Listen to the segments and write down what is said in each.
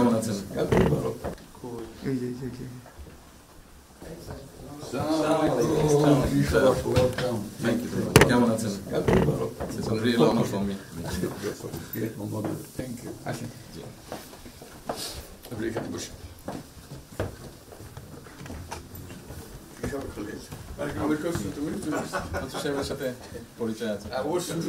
কেমন আছেন? এই যে কেমন আছেন? It's a real honor for me. Thank you. আসেন। আপনি এখানে বসুন। সাহেবের সাথে পরিচয় আছে অবশ্যই।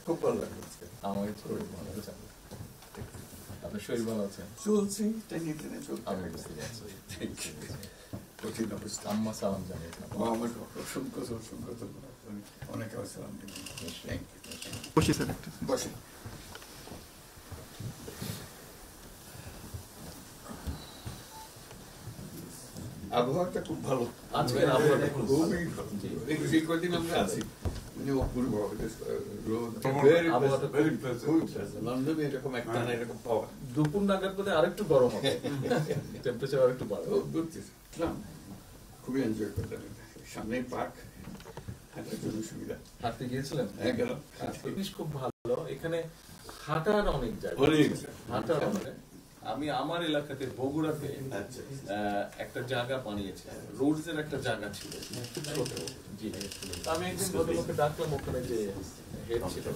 খুব ভালো লাগলো। আমার শরীর ভালো আছে। আপনার শরীর ভালো আছে? চলছি, টেনে টেনে চলছে। আমি বুঝতে পারছি। কঠিন অবস্থা। আম্মা সালাম জানিয়েছেন। আমার অসংখ্য অনেক সালাম বসে স্যার একটা বসে। আবহাওয়াটা খুব ভালো, আজকে আবহাওয়াটা খুবই ভালো। এই কদিন আমরা আছি লন্ডনে এরকম একটা এরকম পাওয়া দুপুর নাগাদ বোধ আরেকটু গরম হবে, টেম্পারেচার আরেকটু বাড়বে। খুবই এনজয় করলাম। সামনে পার্ক, হাঁটার জন্য সুবিধা। হাঁটতে গিয়েছিলেন? হ্যাঁ গেলাম। জিনিস খুব ভালো, এখানে হাঁটার অনেক জায়গা, হাঁটার অনেক। আমি আমার এলাকাতে বগুড়াতে একটা জায়গা বানিয়েছি, রোডস এর একটা জায়গা ছিল ছোট। জি, আমি একদিন ভদ্রলোককে ডাকলাম, ওখানে যে হেড ছিল